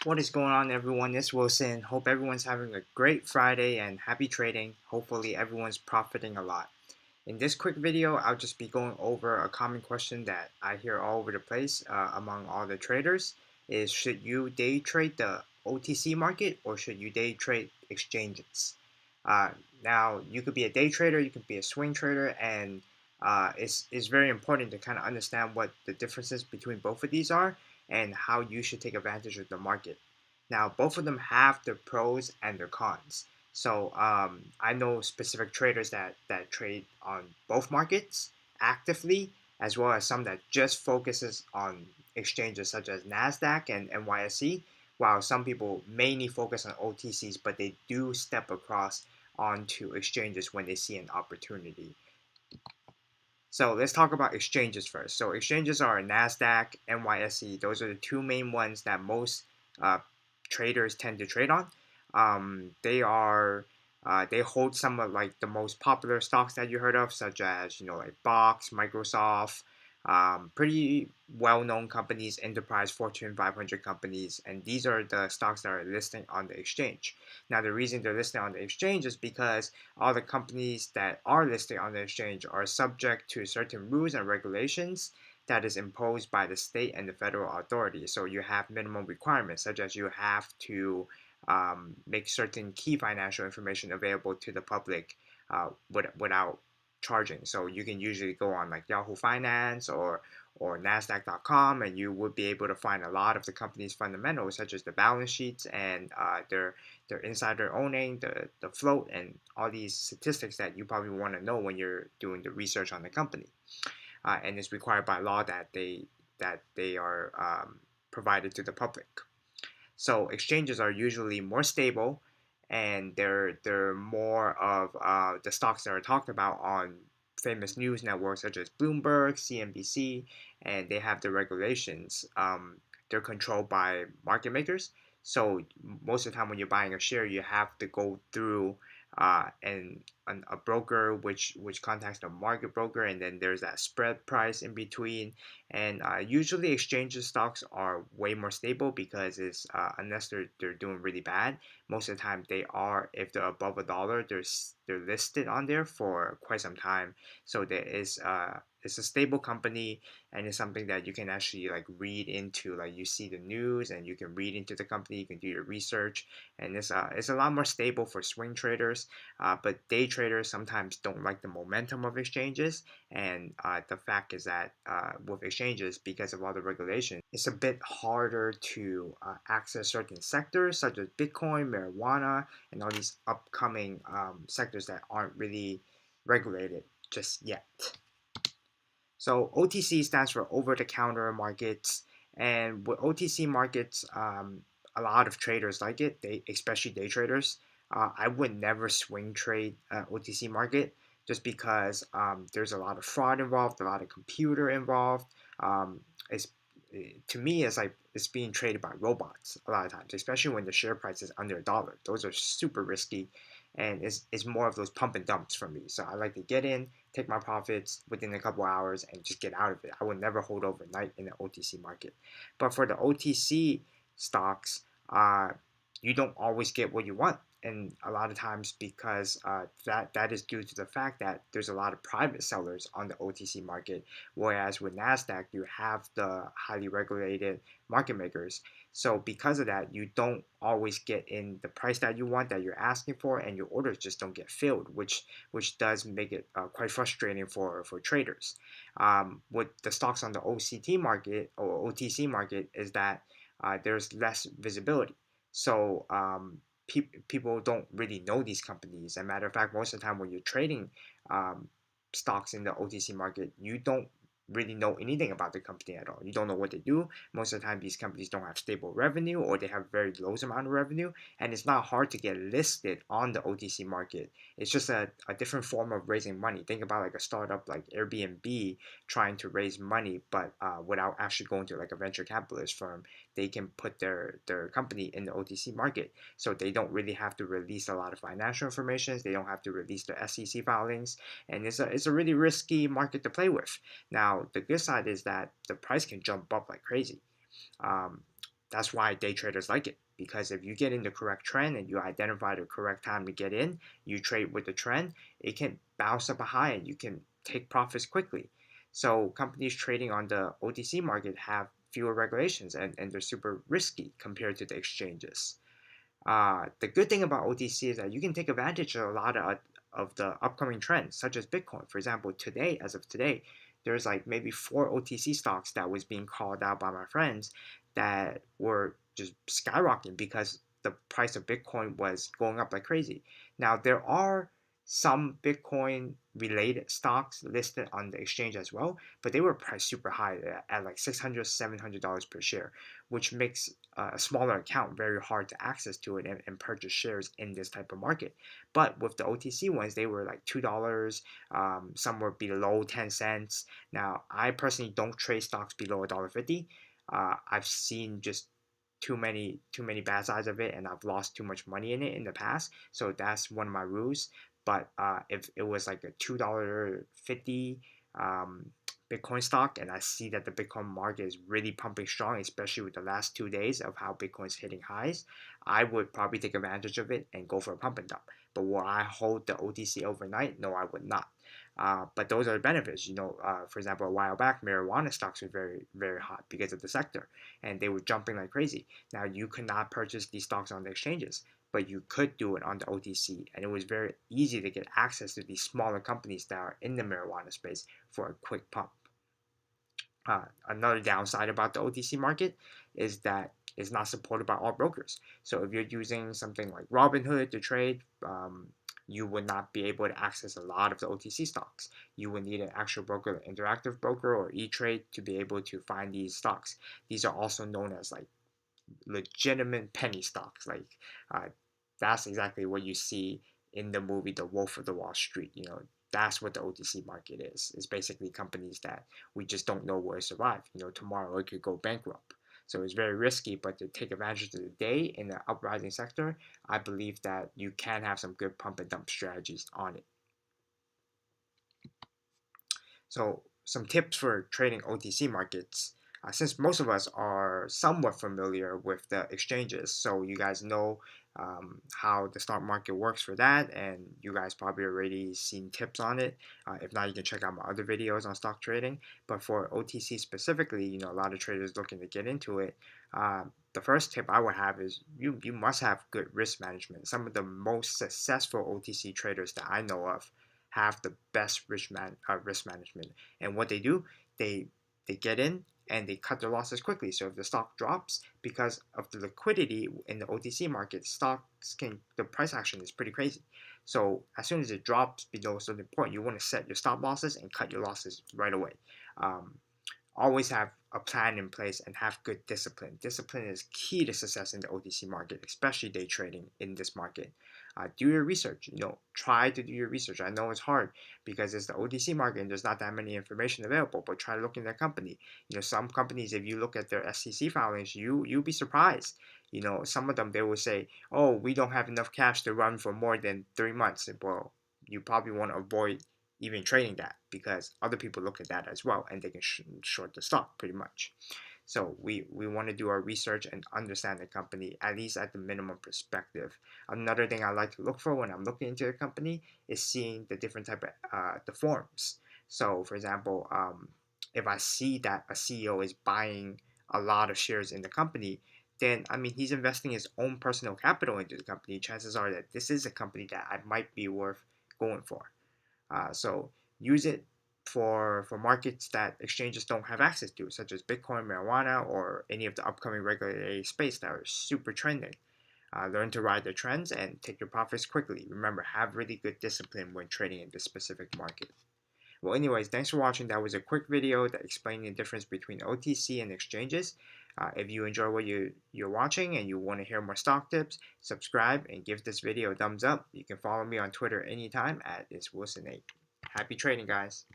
What is going on, everyone? It's Wilson. Hope everyone's having a great Friday and happy trading. Hopefully everyone's profiting a lot. In this quick video, I'll just be going over a common question that I hear all over the place among all the traders is, should you day trade the OTC market or should you day trade exchanges? Uh, Now, you could be a day trader, you could be a swing trader, and it's very important to kind of understand what the differences between both of these are and how you should take advantage of the market. Now, both of them have their pros and their cons. So I know specific traders that trade on both markets actively, as well as some that just focuses on exchanges such as NASDAQ and NYSE, while some people mainly focus on OTCs, but they do step across onto exchanges when they see an opportunity. So let's talk about exchanges first. So exchanges are NASDAQ, NYSE. Those are the two main ones that most uh, traders tend to trade on. They hold some of like the most popular stocks that you heard of, such as like Box, Microsoft, pretty well-known companies, enterprise Fortune 500 companies, and these are the stocks that are listed on the exchange. Now, the reason they're listed on the exchange is because all the companies that are listed on the exchange are subject to certain rules and regulations that is imposed by the state and the federal authorities. So you have minimum requirements, such as you have to make certain key financial information available to the public without charging. So you can usually go on like Yahoo Finance or NASDAQ.com, and you would be able to find a lot of the company's fundamentals, such as the balance sheets and their insider owning, the float, and all these statistics that you probably want to know when you're doing the research on the company. And it's required by law that they are provided to the public. So exchanges are usually more stable, and they're more of the stocks that are talked about on famous news networks such as Bloomberg, CNBC, and they have the regulations. They're controlled by market makers. So most of the time when you're buying a share, you have to go through a broker which contacts the market broker, and then there's that spread price in between. And usually exchanges stocks are way more stable because it's unless they're doing really bad, most of the time they are, if they're above $1, they're listed on there for quite some time. So there is it's a stable company, and it's something that you can actually like read into. Like, you see the news and you can read into the company, you can do your research, and it's a lot more stable for swing traders. But day traders sometimes don't like the momentum of exchanges, and the fact is that with exchanges, because of all the regulations, it's a bit harder to access certain sectors such as Bitcoin, marijuana, and all these upcoming sectors that aren't really regulated just yet. So OTC stands for over-the-counter markets, and with OTC markets, a lot of traders like it. Especially day traders. I would never swing trade OTC market just because there's a lot of fraud involved, a lot of computer involved. It's To me, it's like it's being traded by robots a lot of times, especially when the share price is under $1. Those are super risky, and it's more of those pump and dumps for me. So I like to get in, take my profits within a couple hours, and just get out of it. I would never hold overnight in the OTC market. But for the OTC stocks, you don't always get what you want, and a lot of times because that is due to the fact that there's a lot of private sellers on the OTC market, whereas with NASDAQ you have the highly regulated market makers. So because of that, you don't always get in the price that you want, that you're asking for, and your orders just don't get filled, which does make it quite frustrating for traders. With the stocks on the OCT market or OTC market is that there's less visibility. So people don't really know these companies. As a matter of fact, most of the time when you're trading um, stocks in the OTC market, you don't really know anything about the company at all. You don't know what they do. Most of the time, these companies don't have stable revenue, or they have very low amount of revenue, and it's not hard to get listed on the OTC market. It's just a different form of raising money. Think about like a startup like Airbnb trying to raise money, but without actually going to like a venture capitalist firm. They can put their company in the OTC market, so they don't really have to release a lot of financial information. They don't have to release the SEC filings, and it's a really risky market to play with. Now, the good side is that the price can jump up like crazy. Um, That's why day traders like it, because if you get in the correct trend and you identify the correct time to get in, you trade with the trend, it can bounce up a high and you can take profits quickly. So companies trading on the OTC market have fewer regulations, and they're super risky compared to the exchanges. The good thing about OTC is that you can take advantage of a lot of the upcoming trends, such as Bitcoin. For example, today, as of today, there's like maybe 4 OTC stocks that was being called out by my friends that were just skyrocketing because the price of Bitcoin was going up like crazy. Now, there are some Bitcoin related stocks listed on the exchange as well, but they were priced super high at like $600, $700 per share, which makes a smaller account very hard to access to it and purchase shares in this type of market. But with the OTC ones, they were like $2, somewhere below 10 cents. Now, I personally don't trade stocks below $1.50. I've seen just too many bad sides of it, and I've lost too much money in it in the past. So that's one of my rules. But if it was like a $2.50 Bitcoin stock, and I see that the Bitcoin market is really pumping strong, especially with the last 2 days of how Bitcoin's hitting highs, I would probably take advantage of it and go for a pump and dump. But will I hold the OTC overnight? No, I would not. But those are the benefits. For example, a while back, marijuana stocks were very, very hot because of the sector, and they were jumping like crazy. Now, you could not purchase these stocks on the exchanges, but you could do it on the OTC, and it was very easy to get access to these smaller companies that are in the marijuana space for a quick pump. Another downside about the OTC market is that it's not supported by all brokers. So if you're using something like Robinhood to trade, you would not be able to access a lot of the OTC stocks. You would need an actual broker, an interactive broker, or E-Trade to be able to find these stocks. These are also known as like legitimate penny stocks. Like uh, that's exactly what you see in the movie The Wolf of the Wall Street. That's what the OTC market is. It's basically companies that we just don't know will survive. Tomorrow it could go bankrupt. So it's very risky, but to take advantage of the day in the uprising sector, I believe that you can have some good pump and dump strategies on it. So some tips for trading OTC markets. Since most of us are somewhat familiar with the exchanges, so you guys know how the stock market works for that, and you guys probably already seen tips on it. If not, you can check out my other videos on stock trading. But for OTC specifically, a lot of traders looking to get into it. The first tip I would have is you must have good risk management. Some of the most successful OTC traders that I know of have the best risk management. And what they do, they get in and they cut their losses quickly. So if the stock drops, because of the liquidity in the OTC market, the price action is pretty crazy. So as soon as it drops below a certain point, you want to set your stop losses and cut your losses right away. Always have a plan in place and have good discipline. Discipline is key to success in the OTC market, especially day trading in this market. Do your research. Try to do your research. I know it's hard because it's the OTC market and there's not that many information available. But try to look in their company. Some companies, if you look at their SEC filings, you'll be surprised. Some of them they will say, "Oh, we don't have enough cash to run for more than 3 months." Well, you probably want to avoid even trading that because other people look at that as well and they can short the stock pretty much. So we want to do our research and understand the company, at least at the minimum perspective. Another thing I like to look for when I'm looking into a company is seeing the different type of the forms. So for example, if I see that a CEO is buying a lot of shares in the company, then he's investing his own personal capital into the company. Chances are that this is a company that I might be worth going for. So use it for markets that exchanges don't have access to, such as Bitcoin, marijuana, or any of the upcoming regulated space that are super trending. Learn to ride the trends and take your profits quickly. Remember, have really good discipline when trading in this specific market. Well, anyways, thanks for watching. That was a quick video that explained the difference between OTC and exchanges. If you enjoy what you're watching and you want to hear more stock tips, subscribe and give this video a thumbs up. You can follow me on Twitter anytime at itswilson8. Happy trading, guys.